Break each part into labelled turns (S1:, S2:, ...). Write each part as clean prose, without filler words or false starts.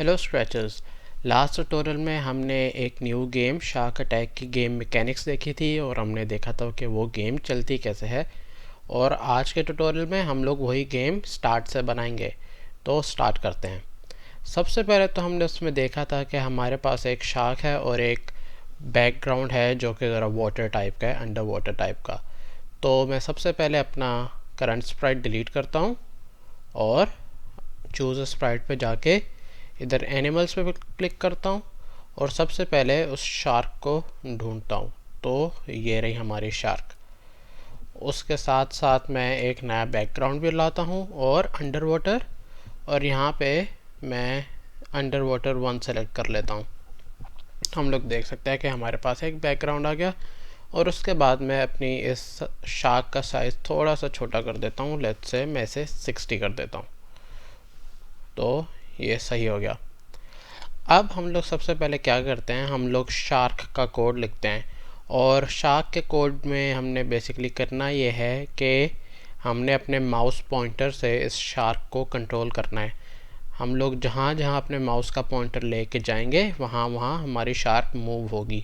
S1: Hello स्क्रैचर्स। Last tutorial में हमने एक न्यू गेम शार्क अटैक की गेम मैकेनिक्स देखी थी और हमने देखा था कि वो गेम चलती कैसे है। और आज के ट्यूटोरियल में हम लोग वही गेम स्टार्ट से बनाएंगे। तो स्टार्ट करते हैं। सबसे पहले तो हमने उसमें देखा था कि हमारे पास एक शार्क है और एक बैकग्राउंड है जो कि ज़रा वाटर टाइप का है, अंडर वाटर टाइप का। तो मैं सबसे पहले अपना करंट स्प्राइट डिलीट करता हूँ और चूज़ स्प्राइट पे जाके इधर एनिमल्स पे क्लिक करता हूँ और सबसे पहले उस शार्क को ढूंढता हूँ। तो ये रही हमारी शार्क। उसके साथ साथ मैं एक नया बैकग्राउंड भी लाता हूँ और अंडर वाटर, और यहाँ पे मैं अंडर वाटर 1 सेलेक्ट कर लेता हूँ। हम लोग देख सकते हैं कि हमारे पास एक बैकग्राउंड आ गया। और उसके बाद मैं अपनी इस शार्क का साइज़ थोड़ा सा छोटा कर देता हूँ। लेट्स से मैं इसे 60 कर देता हूँ। तो ये सही हो गया। अब हम लोग सबसे पहले क्या करते हैं, हम लोग शार्क का कोड लिखते हैं। और शार्क के कोड में हमने बेसिकली करना ये है कि हमने अपने माउस पॉइंटर से इस शार्क को कंट्रोल करना है। हम लोग जहाँ जहाँ अपने माउस का पॉइंटर लेके जाएंगे वहाँ वहाँ हमारी शार्क मूव होगी।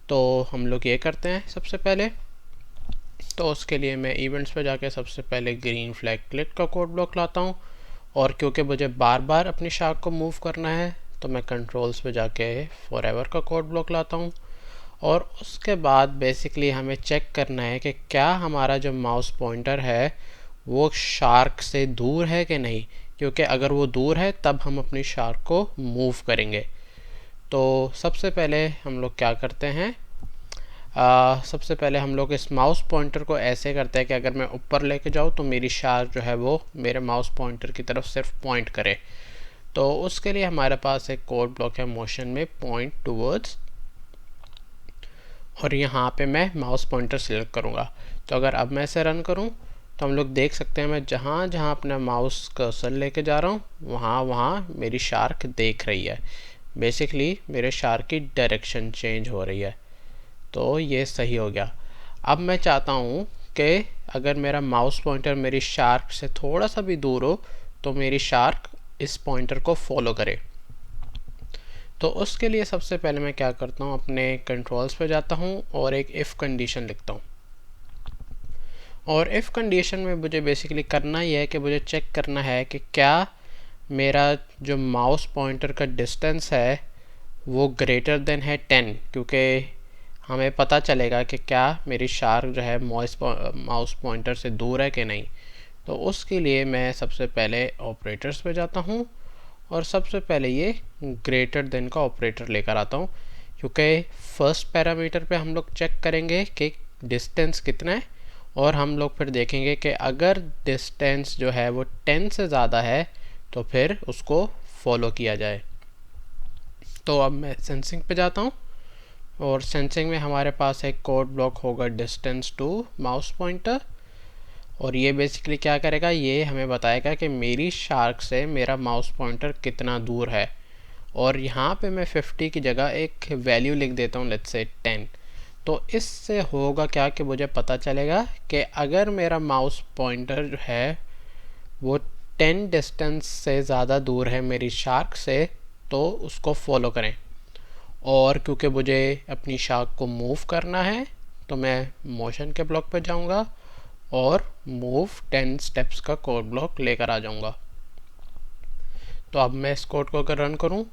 S1: तो हम लोग ये करते हैं सबसे पहले। तो उसके लिए मैं इवेंट्स पे जाके सबसे पहले ग्रीन फ्लैग क्लिक का कोड ब्लॉक लाता हूँ। और क्योंकि मुझे बार बार अपनी शार्क को मूव करना है तो मैं कंट्रोल्स पे जाके फॉरएवर का कोड ब्लॉक लाता हूँ। और उसके बाद बेसिकली हमें चेक करना है कि क्या हमारा जो माउस पॉइंटर है वो शार्क से दूर है कि नहीं, क्योंकि अगर वो दूर है तब हम अपनी शार्क को मूव करेंगे। तो सबसे पहले हम लोग क्या करते हैं, सबसे पहले हम लोग इस माउस पॉइंटर को ऐसे करते हैं कि अगर मैं ऊपर लेके जाऊँ तो मेरी शार्क जो है वो मेरे माउस पॉइंटर की तरफ सिर्फ पॉइंट करे। तो उसके लिए हमारे पास एक कोड ब्लॉक है मोशन में, पॉइंट टूवर्ड्स। और यहाँ पे मैं माउस पॉइंटर सिलेक्ट करूँगा। तो अगर अब मैं इसे रन करूँ तो हम लोग देख सकते हैं मैं जहाँ जहाँ अपना माउस कर्सर लेके जा रहा हूँ वहाँ वहाँ मेरी शार्क देख रही है। बेसिकली मेरे शार्क की डायरेक्शन चेंज हो रही है। तो ये सही हो गया। अब मैं चाहता हूँ कि अगर मेरा माउस पॉइंटर मेरी शार्क से थोड़ा सा भी दूर हो तो मेरी शार्क इस पॉइंटर को फॉलो करे। तो उसके लिए सबसे पहले मैं क्या करता हूँ, अपने कंट्रोल्स पे जाता हूँ और एक इफ़ कंडीशन लिखता हूँ। और इफ़ कंडीशन में मुझे बेसिकली करना ये है कि मुझे चेक करना है कि क्या मेरा जो माउस पॉइंटर का डिस्टेंस है वो ग्रेटर देन है 10, क्योंकि हमें पता चलेगा कि क्या मेरी शार्क जो है माउस पॉइंटर से दूर है कि नहीं। तो उसके लिए मैं सबसे पहले ऑपरेटर्स पे जाता हूँ और सबसे पहले ये ग्रेटर देन का ऑपरेटर लेकर आता हूँ, क्योंकि फर्स्ट पैरामीटर पे हम लोग चेक करेंगे कि डिस्टेंस कितना है। और हम लोग फिर देखेंगे कि अगर डिस्टेंस जो है वो 10 से ज़्यादा है तो फिर उसको फॉलो किया जाए। तो अब मैं सेंसिंग पे जाता हूँ और सेंसिंग में हमारे पास एक कोड ब्लॉक होगा डिस्टेंस टू माउस पॉइंटर। और ये बेसिकली क्या करेगा, ये हमें बताएगा कि मेरी शार्क से मेरा माउस पॉइंटर कितना दूर है। और यहाँ पे मैं 50 की जगह एक वैल्यू लिख देता हूँ, लेट्स से 10। तो इससे होगा क्या कि मुझे पता चलेगा कि अगर मेरा माउस पॉइंटर जो है वो 10 डिस्टेंस से ज़्यादा दूर है मेरी शार्क से तो उसको फॉलो करें। और क्योंकि मुझे अपनी शार्क को मूव करना है तो मैं मोशन के ब्लॉक पे जाऊंगा और मूव 10 स्टेप्स का कोड ब्लॉक लेकर आ जाऊंगा। तो अब मैं इस कोड को अगर रन करूं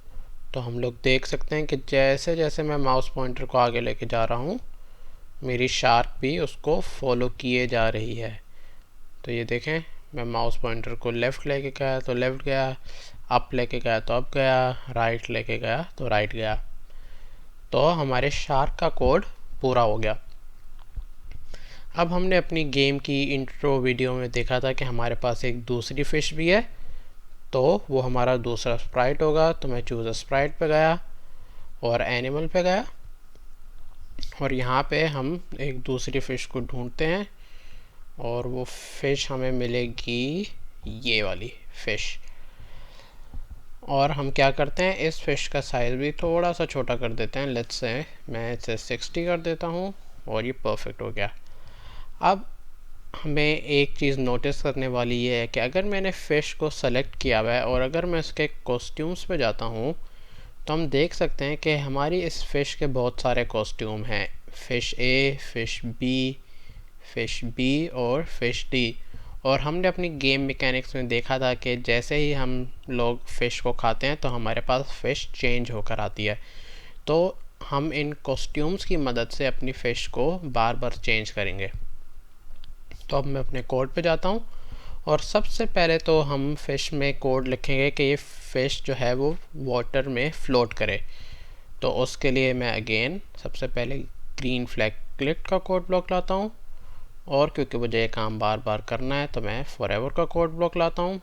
S1: तो हम लोग देख सकते हैं कि जैसे जैसे मैं माउस पॉइंटर को आगे लेके जा रहा हूं मेरी शार्क भी उसको फॉलो किए जा रही है। तो ये देखें, मैं माउस पॉइंटर को लेफ़्ट लेके गया तो लेफ़्ट गया, अप लेके गया तो अप गया, राइट लेके गया तो राइट गया। तो हमारे शार्क का कोड पूरा हो गया। अब हमने अपनी गेम की इंट्रो वीडियो में देखा था कि हमारे पास एक दूसरी फ़िश भी है, तो वो हमारा दूसरा स्प्राइट होगा। तो मैं चूज़ स्प्राइट पे गया और एनिमल पे गया और यहाँ पे हम एक दूसरी फ़िश को ढूंढते हैं और वो फ़िश हमें मिलेगी, ये वाली फ़िश। और हम क्या करते हैं, इस फ़िश का साइज़ भी थोड़ा सा छोटा कर देते हैं। लेट्स से मैं इसे 60 कर देता हूँ और ये परफेक्ट हो गया। अब हमें एक चीज़ नोटिस करने वाली ये है कि अगर मैंने फ़िश को सेलेक्ट किया हुआ है और अगर मैं उसके कॉस्ट्यूम्स पे जाता हूँ तो हम देख सकते हैं कि हमारी इस फ़िश के बहुत सारे कॉस्ट्यूम हैं। फ़िश ए, फ़िश बी और फ़िश डी। और हमने अपनी गेम मैकेनिक्स में देखा था कि जैसे ही हम लोग फ़िश को खाते हैं तो हमारे पास फ़िश चेंज होकर आती है। तो हम इन कॉस्ट्यूम्स की मदद से अपनी फ़िश को बार बार चेंज करेंगे। तो अब मैं अपने कोड पे जाता हूँ और सबसे पहले तो हम फ़िश में कोड लिखेंगे कि ये फ़िश जो है वो वाटर में फ़्लोट करे। तो उसके लिए मैं अगेन सबसे पहले ग्रीन फ्लैग क्लिक का कोड ब्लॉक लाता हूँ और क्योंकि मुझे ये काम बार बार करना है तो मैं फॉरएवर का कोड ब्लॉक लाता हूँ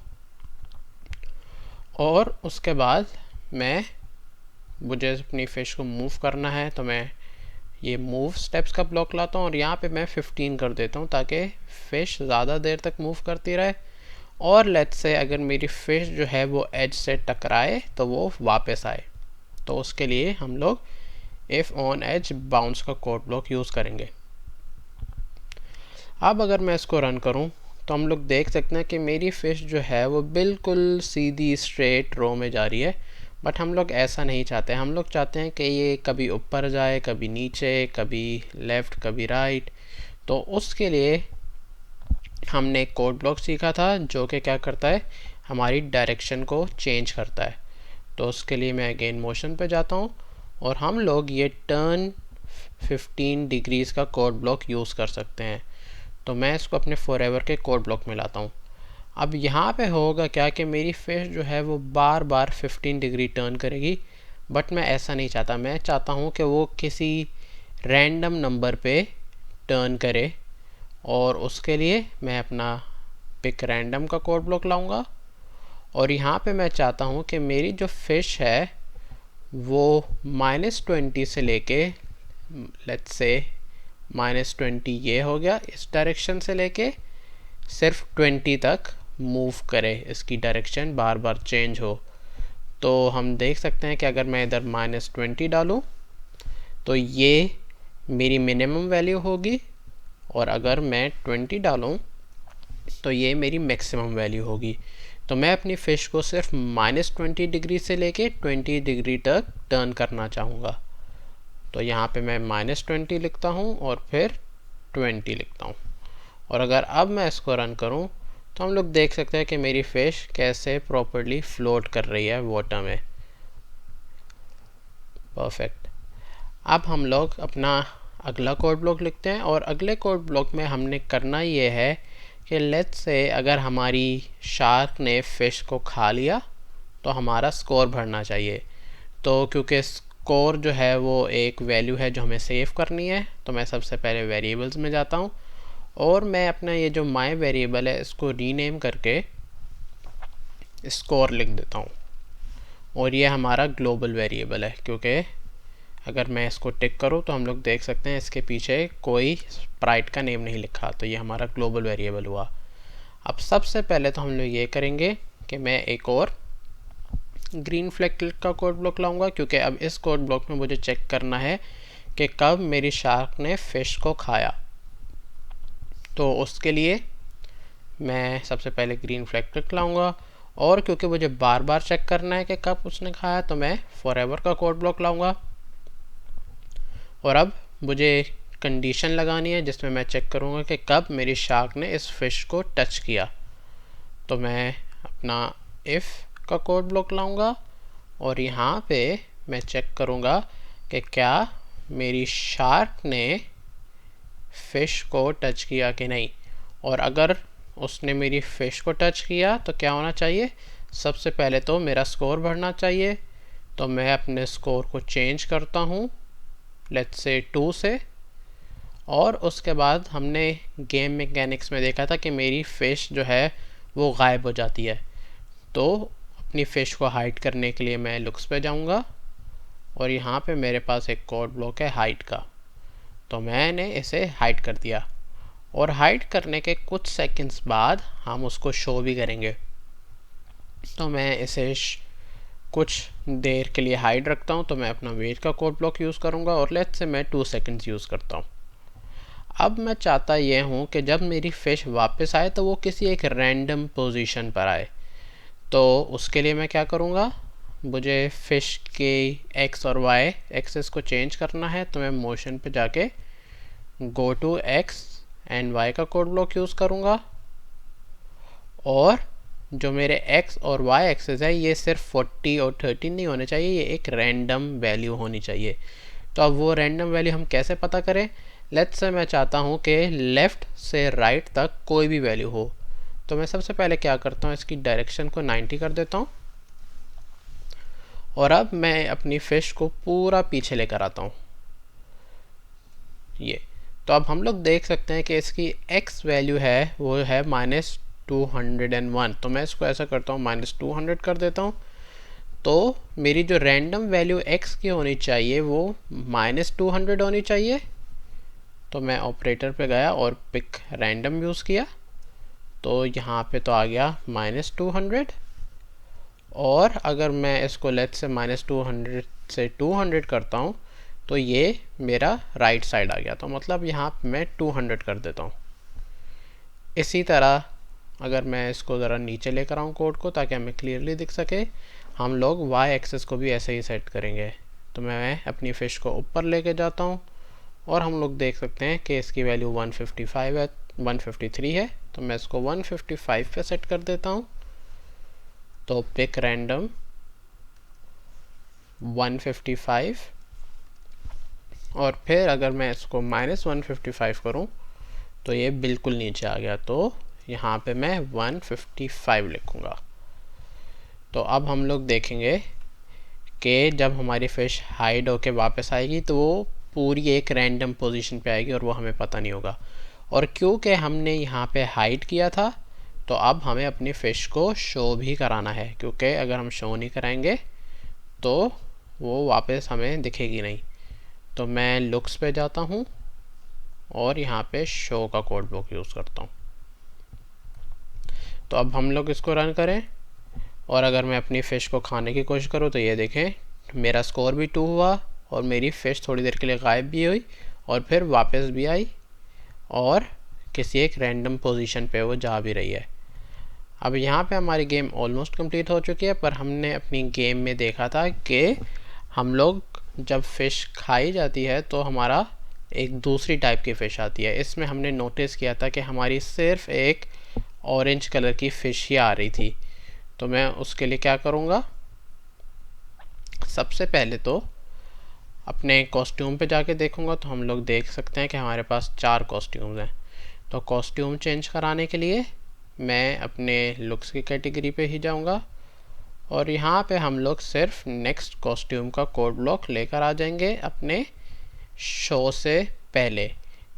S1: और उसके बाद मुझे अपनी फ़िश को मूव करना है तो मैं ये मूव स्टेप्स का ब्लॉक लाता हूँ और यहाँ पे मैं 15 कर देता हूँ ताकि फ़िश ज़्यादा देर तक मूव करती रहे। और लेट्स से अगर मेरी फ़िश जो है वो एज से टकराए तो वो वापस आए, तो उसके लिए हम लोग इफ़ ऑन एज बाउंस का कोड ब्लॉक यूज़ करेंगे। अब अगर मैं इसको रन करूं तो हम लोग देख सकते हैं कि मेरी फ़िश जो है वो बिल्कुल सीधी स्ट्रेट रो में जा रही है। बट हम लोग ऐसा नहीं चाहते, हम लोग चाहते हैं कि ये कभी ऊपर जाए, कभी नीचे, कभी लेफ़्ट, कभी राइट। तो उसके लिए हमने एक कोड ब्लॉक सीखा था जो कि क्या करता है, हमारी डायरेक्शन को चेंज करता है। तो उसके लिए मैं अगेन मोशन पे जाता हूँ और हम लोग ये टर्न 15 डिग्रीज़ का कोड ब्लॉक यूज़ कर सकते हैं। तो मैं इसको अपने फॉरएवर के कोड ब्लॉक में लाता हूँ। अब यहाँ पे होगा क्या कि मेरी फ़िश जो है वो बार बार 15 डिग्री टर्न करेगी। बट मैं ऐसा नहीं चाहता, मैं चाहता हूँ कि वो किसी रैंडम नंबर पे टर्न करे और उसके लिए मैं अपना पिक रैंडम का कोड ब्लॉक लाऊंगा। और यहाँ पे मैं चाहता हूँ कि मेरी जो फ़िश है वो -20 से लेके लेट्स से -20 ये हो गया, इस डायरेक्शन से लेके सिर्फ 20 तक मूव करे, इसकी डायरेक्शन बार बार चेंज हो। तो हम देख सकते हैं कि अगर मैं इधर -20 डालूँ तो ये मेरी मिनिमम वैल्यू होगी और अगर मैं 20 डालूँ तो ये मेरी मैक्सिमम वैल्यू होगी। तो मैं अपनी फ़िश को सिर्फ -20 डिग्री से लेके 20 डिग्री तक टर्न करना चाहूँगा। तो यहाँ पे मैं -20 लिखता हूँ और फिर 20 लिखता हूँ। और अगर अब मैं इसको रन करूँ तो हम लोग देख सकते हैं कि मेरी फ़िश कैसे प्रॉपर्ली फ्लोट कर रही है वाटर में। परफेक्ट। अब हम लोग अपना अगला कोड ब्लॉक लिखते हैं और अगले कोड ब्लॉक में हमने करना ये है कि लेट्स से अगर हमारी शार्क ने फ़िश को खा लिया तो हमारा स्कोर भरना चाहिए। तो क्योंकि स्कोर जो है वो एक वैल्यू है जो हमें सेव करनी है, तो मैं सबसे पहले वेरिएबल्स में जाता हूँ और मैं अपना ये जो माई वेरिएबल है इसको रीनेम करके स्कोर लिख देता हूँ। और ये हमारा ग्लोबल वेरिएबल है क्योंकि अगर मैं इसको टिक करूँ तो हम लोग देख सकते हैं इसके पीछे कोई स्प्राइट का नेम नहीं लिखा, तो ये हमारा ग्लोबल वेरिएबल हुआ। अब सबसे पहले तो हम लोग ये करेंगे कि मैं एक और ग्रीन फ्लैग क्लिक का कोड ब्लॉक लाऊंगा क्योंकि अब इस कोड ब्लॉक में मुझे चेक करना है कि कब मेरी शार्क ने फ़िश को खाया। तो उसके लिए मैं सबसे पहले ग्रीन फ्लैग क्लिक लाऊंगा और क्योंकि मुझे बार बार चेक करना है कि कब उसने खाया तो मैं फॉरएवर का कोड ब्लॉक लाऊंगा। और अब मुझे कंडीशन लगानी है जिसमें मैं चेक करूंगा कि कब मेरी शार्क ने इस फ़िश को टच किया। तो मैं अपना इफ़ का कोड ब्लॉक लाऊंगा और यहाँ पे मैं चेक करूंगा कि क्या मेरी शार्क ने फ़िश को टच किया कि नहीं। और अगर उसने मेरी फ़िश को टच किया तो क्या होना चाहिए, सबसे पहले तो मेरा स्कोर बढ़ना चाहिए। तो मैं अपने स्कोर को चेंज करता हूँ लेट्स से 2 से। और उसके बाद हमने गेम मैकेनिक्स में देखा था कि मेरी फ़िश जो है वो गायब हो जाती है। तो अपनी फ़िश को हाइड करने के लिए मैं लुक्स पे जाऊँगा और यहाँ पे मेरे पास एक कोड ब्लॉक है हाइड का, तो मैंने इसे हाइड कर दिया। और हाइड करने के कुछ सेकंड्स बाद हम उसको शो भी करेंगे। तो मैं इसे कुछ देर के लिए हाइड रखता हूँ, तो मैं अपना वेट का कोड ब्लॉक यूज़ करूँगा और लेट्स से मैं 2 सेकंड्स यूज़ करता हूँ। अब मैं चाहता ये हूँ कि जब मेरी फ़िश वापस आए तो वो किसी एक रैंडम पोजीशन पर आए। तो उसके लिए मैं क्या करूँगा, मुझे फ़िश के एक्स और वाई एक्सेस को चेंज करना है। तो मैं मोशन पे जाके go to X and Y का कोड ब्लॉक यूज़ करूँगा, और जो मेरे x और y एक्सेस है ये सिर्फ 40 और 13 नहीं होने चाहिए, ये एक रैंडम वैल्यू होनी चाहिए। तो अब वो रैंडम वैल्यू हम कैसे पता करें? लेट्स से मैं चाहता हूँ कि लेफ़्ट से राइट तक कोई भी वैल्यू हो। तो मैं सबसे पहले क्या करता हूँ, इसकी डायरेक्शन को 90 कर देता हूँ, और अब मैं अपनी फ़िश को पूरा पीछे लेकर आता हूँ ये। तो अब हम लोग देख सकते हैं कि इसकी x वैल्यू है वो है -201। तो मैं इसको ऐसा करता हूँ -200 कर देता हूँ। तो मेरी जो रैंडम वैल्यू x की होनी चाहिए वो -200 होनी चाहिए। तो मैं ऑपरेटर पे गया और पिक रैंडम यूज़ किया, तो यहाँ पे तो आ गया -200। और अगर मैं इसको लेट्स से -200 से 200 करता हूँ तो ये मेरा राइट साइड आ गया। तो मतलब यहाँ पे मैं 200 कर देता हूँ। इसी तरह अगर मैं इसको ज़रा नीचे लेकर आऊँ कोड को, ताकि हमें क्लियरली दिख सके, हम लोग y एक्सेस को भी ऐसे ही सेट करेंगे। तो मैं अपनी फ़िश को ऊपर लेके जाता हूँ, और हम लोग देख सकते हैं कि इसकी वैल्यू 155 है, 153 है। तो मैं इसको 155 पे सेट कर देता हूँ। तो पिक रैंडम 155, और फिर अगर मैं इसको -155 करूँ तो ये बिल्कुल नीचे आ गया। तो यहाँ पे मैं 155 लिखूँगा। तो अब हम लोग देखेंगे कि जब हमारी फ़िश हाइड होके वापस आएगी तो वो पूरी एक रैंडम पोजीशन पे आएगी और वो हमें पता नहीं होगा। और क्योंकि हमने यहाँ पे हाइड किया था तो अब हमें अपनी फ़िश को शो भी कराना है, क्योंकि अगर हम शो नहीं कराएंगे तो वो वापस हमें दिखेगी नहीं। तो मैं लुक्स पे जाता हूँ और यहाँ पे शो का कोड ब्लॉक यूज़ करता हूँ। तो अब हम लोग इसको रन करें, और अगर मैं अपनी फ़िश को खाने की कोशिश करूँ तो ये देखें मेरा स्कोर भी 2 हुआ, और मेरी फ़िश थोड़ी देर के लिए गायब भी हुई और फिर वापस भी आई, और किसी एक रैंडम पोजीशन पे वो जा भी रही है। अब यहाँ पे हमारी गेम ऑलमोस्ट कंप्लीट हो चुकी है, पर हमने अपनी गेम में देखा था कि हम लोग जब फ़िश खाई जाती है तो हमारा एक दूसरी टाइप की फ़िश आती है। इसमें हमने नोटिस किया था कि हमारी सिर्फ एक ऑरेंज कलर की फ़िश ही आ रही थी। तो मैं उसके लिए क्या करूँगा, सबसे पहले तो अपने कॉस्ट्यूम पे जाके देखूँगा। तो हम लोग देख सकते हैं कि हमारे पास 4 कॉस्ट्यूम्स हैं। तो कॉस्ट्यूम चेंज कराने के लिए मैं अपने लुक्स की कैटेगरी पे ही जाऊँगा, और यहाँ पे हम लोग सिर्फ नेक्स्ट कॉस्ट्यूम का कोड ब्लॉक लेकर आ जाएंगे अपने शो से पहले,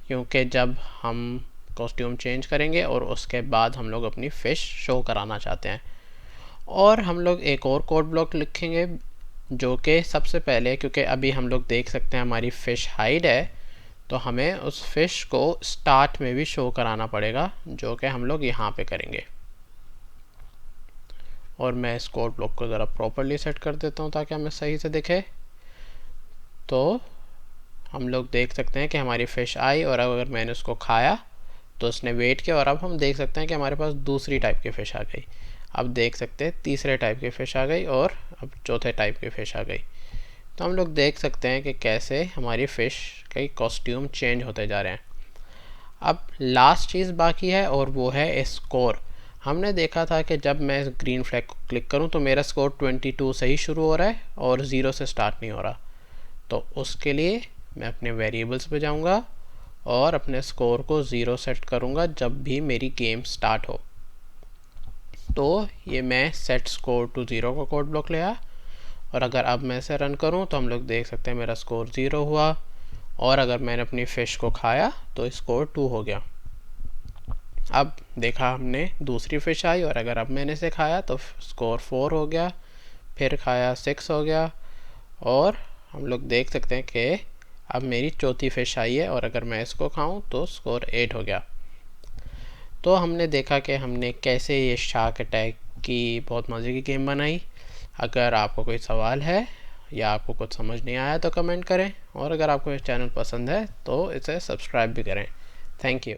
S1: क्योंकि जब हम कॉस्ट्यूम चेंज करेंगे और उसके बाद हम लोग अपनी फ़िश शो कराना चाहते हैं। और हम लोग एक और कोड ब्लॉक लिखेंगे जो कि सबसे पहले, क्योंकि अभी हम लोग देख सकते हैं हमारी फ़िश हाइड है, तो हमें उस फ़िश को स्टार्ट में भी शो कराना पड़ेगा, जो कि हम लोग यहाँ पे करेंगे। और मैं इस कोड ब्लॉक को ज़रा प्रॉपरली सेट कर देता हूँ ताकि हमें सही से दिखे। तो हम लोग देख सकते हैं कि हमारी फ़िश आई, और अगर मैंने उसको खाया तो उसने वेट किया, और अब हम देख सकते हैं कि हमारे पास दूसरी टाइप की फ़िश आ गई। अब देख सकते हैं तीसरे टाइप की फ़िश आ गई, और अब चौथे टाइप की फ़िश आ गई। तो हम लोग देख सकते हैं कि कैसे हमारी फ़िश के कॉस्ट्यूम चेंज होते जा रहे हैं। अब लास्ट चीज़ बाकी है, और वो है स्कोर। हमने देखा था कि जब मैं ग्रीन फ्लैग को क्लिक करूं तो मेरा स्कोर 22 से ही शुरू हो रहा है और 0 से स्टार्ट नहीं हो रहा। तो उसके लिए मैं अपने वेरिएबल्स पे जाऊंगा और अपने स्कोर को 0 सेट करूंगा जब भी मेरी गेम स्टार्ट हो। तो ये मैं सेट स्कोर टू 0 का कोड ब्लॉक ले आया, और अगर अब मैं इसे रन करूं तो हम लोग देख सकते हैं मेरा स्कोर 0 हुआ, और अगर मैंने अपनी फ़िश को खाया तो स्कोर 2 हो गया। अब देखा हमने दूसरी फ़िश आई, और अगर अब मैंने इसे खाया तो स्कोर 4 हो गया, फिर खाया 6 हो गया, और हम लोग देख सकते हैं कि अब मेरी चौथी फ़िश आई है, और अगर मैं इसको खाऊं तो स्कोर 8 हो गया। तो हमने देखा कि हमने कैसे ये शार्क अटैक की बहुत मज़े की गेम बनाई। अगर आपको कोई सवाल है या आपको कुछ समझ नहीं आया तो कमेंट करें, और अगर आपको ये चैनल पसंद है तो इसे सब्सक्राइब भी करें। Thank you.